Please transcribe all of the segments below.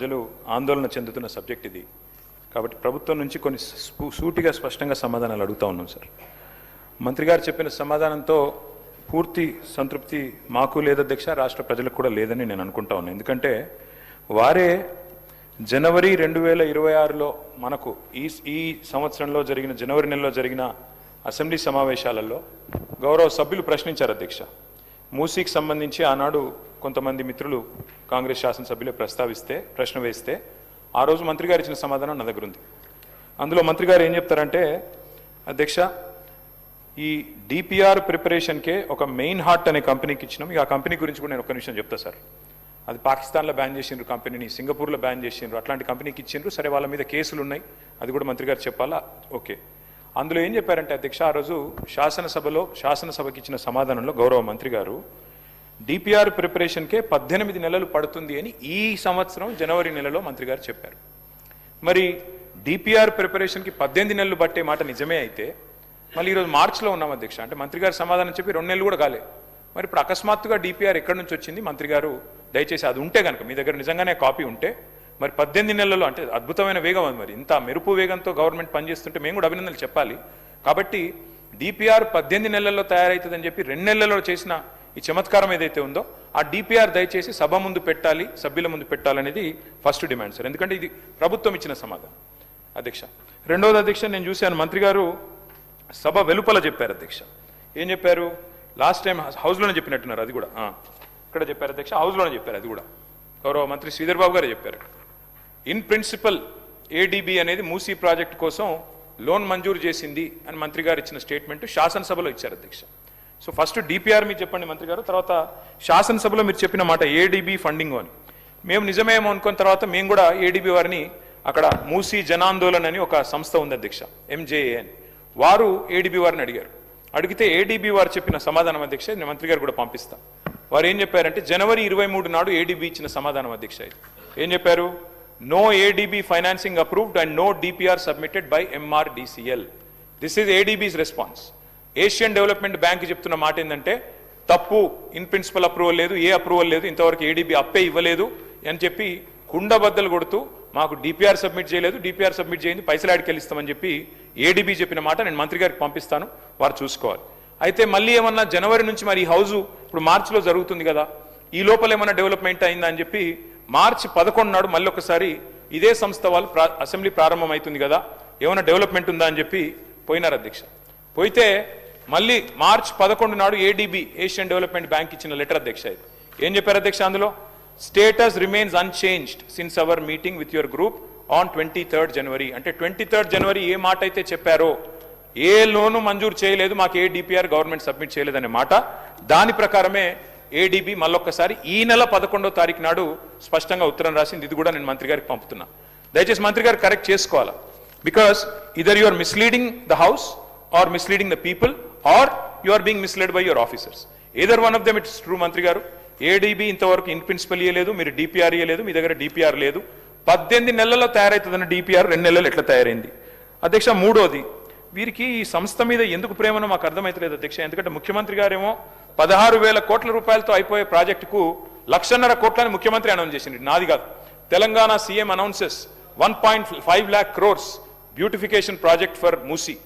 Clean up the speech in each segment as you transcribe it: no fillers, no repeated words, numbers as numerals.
ప్రజలు ఆందోళన చెందుతున్న సబ్జెక్ట్ ఇది కాబట్టి ప్రభుత్వం నుంచి కొన్ని సూటిగా స్పష్టంగా సమాధానాలు అడుగుతా ఉన్నాం సార్. మంత్రి గారు చెప్పిన సమాధానంతో పూర్తి సంతృప్తి మాకు లేదు అధ్యక్ష, రాష్ట్ర ప్రజలకు కూడా లేదని నేను అనుకుంటా ఉన్నాను. ఎందుకంటే వారే జనవరి 2026లో మనకు ఈ సంవత్సరంలో జరిగిన జనవరి నెలలో జరిగిన అసెంబ్లీ సమావేశాలలో గౌరవ సభ్యులు ప్రశ్నించారు అధ్యక్ష. మూసీకి సంబంధించి ఆనాడు కొంతమంది మిత్రులు కాంగ్రెస్ శాసనసభ్యులే ప్రశ్న వేస్తే ఆ రోజు మంత్రి గారు ఇచ్చిన సమాధానం నా దగ్గర ఉంది. అందులో మంత్రి గారు ఏం చెప్తారంటే, అధ్యక్ష ఈ డిపిఆర్ ప్రిపరేషన్కే ఒక మెయిన్ హార్ట్ అనే కంపెనీకి ఇచ్చినాం. ఇక ఆ కంపెనీ గురించి కూడా నేను ఒక నిమిషం చెప్తా సార్. అది పాకిస్తాన్లో బ్యాన్ చేసిండ్రు కంపెనీని, సింగపూర్లో బ్యాన్ చేసిండ్రు, అట్లాంటి కంపెనీకి ఇచ్చిండ్రు. సరే వాళ్ళ మీద కేసులు ఉన్నాయి, అది కూడా మంత్రి గారు చెప్పాలా, ఓకే. అందులో ఏం చెప్పారంటే అధ్యక్ష, ఆ రోజు శాసనసభకి ఇచ్చిన సమాధానంలో గౌరవ మంత్రి గారు డిపిఆర్ ప్రిపరేషన్కే 18 నెలలు పడుతుంది అని ఈ సంవత్సరం జనవరి నెలలో మంత్రి గారు చెప్పారు. మరి డిపిఆర్ ప్రిపరేషన్కి 18 నెలలు పట్టే మాట నిజమే అయితే మళ్ళీ ఈరోజు మార్చిలో ఉన్నాం అధ్యక్ష. అంటే మంత్రి గారు సమాధానం చెప్పి 2 నెలలు కూడా కాలే. మరి ఇప్పుడు అకస్మాత్తుగా డిపిఆర్ ఎక్కడి నుంచి వచ్చింది? మంత్రి గారు దయచేసి అది ఉంటే కనుక మీ దగ్గర నిజంగానే కాపీ ఉంటే మరి 18 నెలల్లో అంటే అద్భుతమైన వేగం అది. మరి ఇంత మెరుపు వేగంతో గవర్నమెంట్ పనిచేస్తుంటే మేము కూడా అభినందనలు చెప్పాలి. కాబట్టి డిపిఆర్ 18 నెలల్లో తయారవుతుందని చెప్పి 2 నెలల్లో చేసిన ఈ చమత్కారం ఏదైతే ఉందో ఆ డిపిఆర్ దయచేసి సభ ముందు పెట్టాలి, సభ్యుల ముందు పెట్టాలనేది ఫస్ట్ డిమాండ్ సార్. ఎందుకంటే ఇది ప్రభుత్వం ఇచ్చిన సమాధానం అధ్యక్ష. రెండవది అధ్యక్ష, నేను చూశాను మంత్రి గారు సభ వెలుపల చెప్పారు అధ్యక్ష. ఏం చెప్పారు? లాస్ట్ టైం హౌస్లోనే చెప్పినట్టున్నారు, అది కూడా ఇక్కడ చెప్పారు అధ్యక్ష, హౌస్లోనే చెప్పారు. అది కూడా గౌరవ మంత్రి శ్రీధర్ బాబు గారు చెప్పారు. ఇన్ ప్రిన్సిపల్ ఏడీబీ అనేది మూసీ ప్రాజెక్ట్ కోసం లోన్ మంజూరు చేసింది అని మంత్రి గారు ఇచ్చిన స్టేట్మెంట్ శాసనసభలో ఇచ్చారు అధ్యక్ష. సో ఫస్ట్ డిపిఆర్ మీరు చెప్పండి మంత్రి గారు, తర్వాత శాసనసభలో మీరు చెప్పిన మాట ఏడీబీ ఫండింగ్ అని మేము నిజమేమో అనుకున్న తర్వాత మేము కూడా ఏడీబీ వారిని అక్కడ మూసీ జనాందోళన్ అని ఒక సంస్థ ఉంది అధ్యక్ష, ఎంజేఏ అని, వారు ఏడీబీ వారిని అడిగితే ఏడీబీ వారు చెప్పిన సమాధానం అధ్యక్ష నేను మంత్రి గారు కూడా పంపిస్తా. వారు ఏం చెప్పారంటే జనవరి 23 నాడు ఏడీబీ ఇచ్చిన సమాధానం అధ్యక్ష. ఏం చెప్పారు? No ADB financing approved and no DPR submitted by MRDCL. This is ADB's response. Asian Development Bank చెప్తున్న మాట ఏంటంటే తప్పు, ఇన్ ప్రిన్సిపల్ అప్రూవల్ లేదు, ఏ అప్రూవల్ లేదు, ఇంతవరకు ఏడీబీ అప్పే ఇవ్వలేదు అని చెప్పి కుండబద్దలు కొడుతూ మాకు డిపిఆర్ సబ్మిట్ చేయలేదు, డిపిఆర్ సబ్మిట్ చేయండి పైసలు ఆడికి వెళ్ళిస్తామని చెప్పి ఏడీబీ చెప్పిన మాట నేను మంత్రి గారికి పంపిస్తాను, వారు చూసుకోవాలి. అయితే మళ్ళీ ఏమన్నా జనవరి నుంచి మరి ఈ హౌజు ఇప్పుడు మార్చిలో జరుగుతుంది కదా, ఈ లోపల ఏమన్నా డెవలప్మెంట్ అయిందా అని చెప్పి మార్చి 11 నాడు మళ్ళీ ఒకసారి ఇదే సంస్థ వాళ్ళు అసెంబ్లీ ప్రారంభం అవుతుంది కదా ఏమైనా డెవలప్మెంట్ ఉందా అని చెప్పి పోయినారు అధ్యక్ష. పోయితే మళ్ళీ మార్చి 11 నాడు ఏడీబీ ఏషియన్ డెవలప్మెంట్ బ్యాంక్ ఇచ్చిన లెటర్ అధ్యక్ష. ఏం చెప్పారు అధ్యక్ష అందులో? Status remains unchanged since our meeting with your group on 23rd జనవరి. అంటే 23rd జనవరి ఏ మాట అయితే చెప్పారో, ఏ లోను మంజూరు చేయలేదు, మాకు ఏ డిపిఆర్ గవర్నమెంట్ సబ్మిట్ చేయలేదనే మాట, దాని ప్రకారమే ఏడీబీ మళ్ళొక్కసారి ఈ నెల 11వ తారీఖు నాడు స్పష్టంగా ఉత్తరం రాసింది. ఇది కూడా నేను మంత్రి గారికి పంపుతున్నా. దయచేసి మంత్రి గారు కరెక్ట్ చేసుకోవాలా. Because either you are misleading the house or misleading the people or you are being misled by your officers. Either one of them it's true మంత్రి గారు. ఏడీబీ ఇంతవరకు ఇన్ ప్రిన్సిపల్ ఇయ్యలేదు, మీరు డిపిఆర్ ఇయ్యలేదు, మీ దగ్గర డిపిఆర్ లేదు. 18 నెలల్లో తయారవుతుందన్న డిపిఆర్ 2 నెలలు ఎట్లా తయారైంది అధ్యక్ష? మూడోది, వీరికి ఈ సంస్థ మీద ఎందుకు ప్రేమనో మాకు అర్థమైతలేదు అధ్యక్ష. ఎందుకంటే ముఖ్యమంత్రి గారేమో 16,000 కోట్ల రూపాయలతో అయిపోయే ప్రాజెక్టుకు 1,50,000 కోట్లని ముఖ్యమంత్రి అనౌన్స్ చేసింది, నాది కాదు. Telangana CM announces 1.5 lakh crores beautification project for Musi.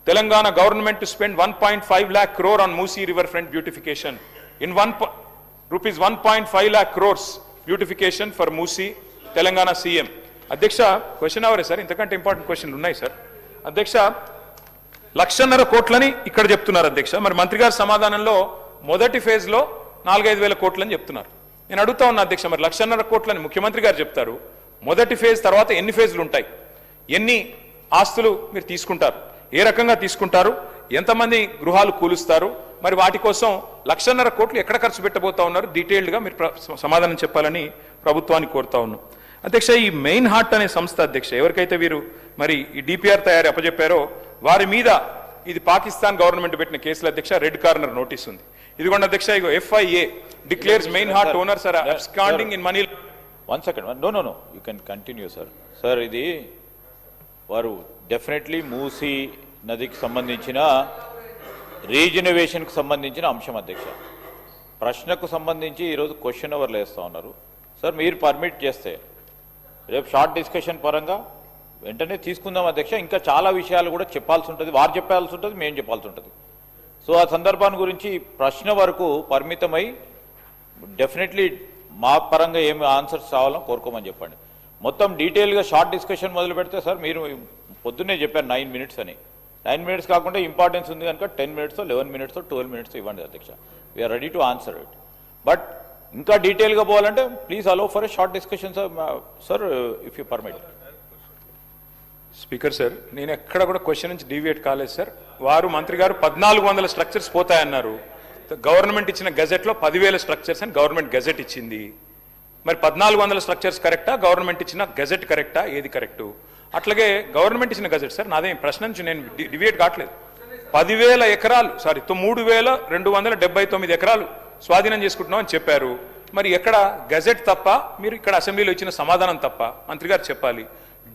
Telangana government to spend 1.5 lakh crore on Musi riverfront beautification. In rupees 1.5 lakh crores beautification for Musi, Telangana CM. Adhyaksha, question avare sir, intakante important question unnai sir. Adhyaksha, 1,50,000 కోట్లని ఇక్కడ చెప్తున్నారు అధ్యక్ష. మరి మంత్రి గారి సమాధానంలో మొదటి phase లో 4-5 కోట్లని చెప్తున్నారు. నేను అడుగుతా ఉన్నా అధ్యక్ష, మరి 1,50,000 కోట్లని ముఖ్యమంత్రి గారు చెప్తారు, మొదటి ఫేజ్ తర్వాత ఎన్ని ఫేజ్లు ఉంటాయి, ఎన్ని ఆస్తులు మీరు తీసుకుంటారు, ఏ రకంగా తీసుకుంటారు, ఎంతమంది గృహాలు కూలుస్తారు, మరి వాటి కోసం 1,50,000 కోట్లు ఎక్కడ ఖర్చు పెట్టబోతా ఉన్నారు, డీటెయిల్డ్గా మీరు సమాధానం చెప్పాలని ప్రభుత్వాన్ని కోరుతా ఉన్నాం అధ్యక్ష. ఈ మెయిన్ హార్ట్ అనే సంస్థ అధ్యక్ష, ఎవరికైతే వీరు మరి ఈ డిపిఆర్ తయారీ అప్పచెప్పారో వారి మీద ఇది పాకిస్తాన్ గవర్నమెంట్ పెట్టిన కేసుల అధ్యక్ష రెడ్ కార్నర్ నోటీస్ ఉంది. ఇదిగోండి అధ్యక్ష, ఇగో FIA declares main heart owners are absconding in money. One second, no you can continue sir. Sir ఇది వారు డెఫినెట్లీ మూసీ నదికి సంబంధించిన రీజనరేషన్కి సంబంధించిన అంశం అధ్యక్ష. ప్రశ్నకు సంబంధించి ఈరోజు క్వశ్చన్ అవర్లు వేస్తూ ఉన్నారు సార్. మీరు పర్మిట్ చేస్తే రేపు షార్ట్ డిస్కషన్ పరంగా వెంటనే తీసుకుందాం అధ్యక్ష. ఇంకా చాలా విషయాలు కూడా చెప్పాల్సి ఉంటుంది, వారు చెప్పాల్సి ఉంటుంది, మేము చెప్పాల్సి ఉంటుంది. సో ఆ సందర్భాన్ని గురించి ప్రశ్న వరకు పరిమితమై డెఫినెట్లీ మా పరంగా ఏమి ఆన్సర్స్ కావాలో కోరుకోమని చెప్పండి. మొత్తం డీటెయిల్గా షార్ట్ డిస్కషన్ మొదలు పెడితే సార్ మీరు పొద్దున్నే చెప్పారు 9 minutes అని. 9 minutes కాకుండా ఇంపార్టెన్స్ ఉంది కనుక 10 minutes 11 minutes 12 minutes ఇవ్వండి అధ్యక్ష. We are ready to answer it. But ఇంకా డీటెయిల్గా పోవాలంటే please allow for a short discussion sir if you permit. Speaker sir, నేను ఎక్కడ కూడా క్వశ్చన్ నుంచి డీవియేట్ కాలేదు సార్. వారు మంత్రి గారు 1400 స్ట్రక్చర్స్ పోతాయన్నారు. గవర్నమెంట్ ఇచ్చిన గెజెట్లో 10,000 స్ట్రక్చర్స్ అని గవర్నమెంట్ గెజెట్ ఇచ్చింది. మరి 1400 స్ట్రక్చర్స్ కరెక్టా, గవర్నమెంట్ ఇచ్చిన గెజెట్ కరెక్టా, ఏది కరెక్టు? అట్లాగే గవర్నమెంట్ ఇచ్చిన గెజెట్ సార్, నాదేం ప్రశ్న నుంచి నేను డివియేట్ కావట్లేదు. 10,000 ఎకరాలు 3,279 ఎకరాలు స్వాధీనం చేసుకుంటున్నాం అని చెప్పారు. మరి ఎక్కడ గెజెట్ తప్ప, మీరు ఇక్కడ అసెంబ్లీలో ఇచ్చిన సమాధానం తప్ప మంత్రి గారు చెప్పాలి.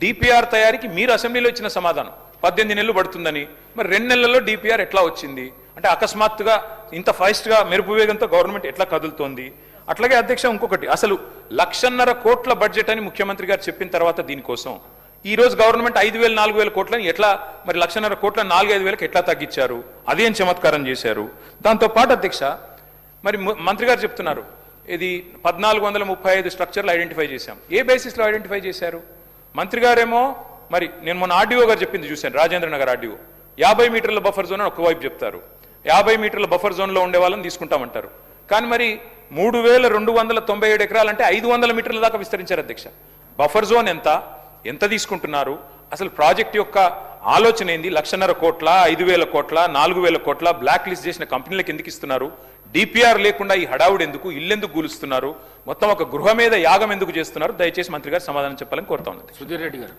డిపిఆర్ తయారీకి మీరు అసెంబ్లీలో ఇచ్చిన సమాధానం 18 నెలలు పడుతుందని, మరి 2 నెలల్లో డిపిఆర్ ఎట్లా వచ్చింది? అంటే అకస్మాత్తుగా ఇంత ఫాస్ట్గా మెరుపు వేగంతో గవర్నమెంట్ ఎట్లా కదులుతోంది? అట్లాగే అధ్యక్ష ఇంకొకటి, అసలు 1,50,000 కోట్ల బడ్జెట్ అని ముఖ్యమంత్రి గారు చెప్పిన తర్వాత దీనికోసం ఈ రోజు గవర్నమెంట్ 5,000 4,000 కోట్లని ఎట్లా, మరి 1,50,000 కోట్ల 4-5 వేలకు ఎట్లా తగ్గించారు? అదేం చమత్కారం చేశారు? దాంతో పాటు అధ్యక్ష, మరి మంత్రి గారు చెప్తున్నారు ఇది 1,435 స్ట్రక్చర్లు ఐడెంటిఫై చేశాం. ఏ బేసిస్లో ఐడెంటిఫై చేశారు? మంత్రి గారేమో, మరి నేను మొన్న ఆర్డీఓ గారు చెప్పింది చూశాను, రాజేంద్ర నగర్ ఆర్డీఓ 50 మీటర్ల బఫర్ జోన్ అని ఒకవైపు చెప్తారు, 50 మీటర్ల బఫర్ జోన్లో ఉండే వాళ్ళని తీసుకుంటామంటారు. కానీ మరి 3,297 ఎకరాలంటే 500 మీటర్ల దాకా విస్తరించారు అధ్యక్ష. బఫర్ జోన్ ఎంత తీసుకుంటున్నారు? అసలు ప్రాజెక్ట్ యొక్క ఆలోచన ఏంది? 1,50,000 కోట్ల, 5,000 కోట్ల, 4,000 కోట్ల బ్లాక్ లిస్ట్ చేసిన కంపెనీలకు ఎందుకు ఇస్తున్నారు? డిపిఆర్ లేకుండా ఈ హడావుడు ఎందుకు? ఇల్లెందుకు కూలుస్తున్నారు? మొత్తం ఒక గృహ మీద యాగం ఎందుకు చేస్తున్నారు? దయచేసి మంత్రి గారు సమాధానం చెప్పాలని కోరుతా ఉన్నది. సుధీర్ రెడ్డి గారు.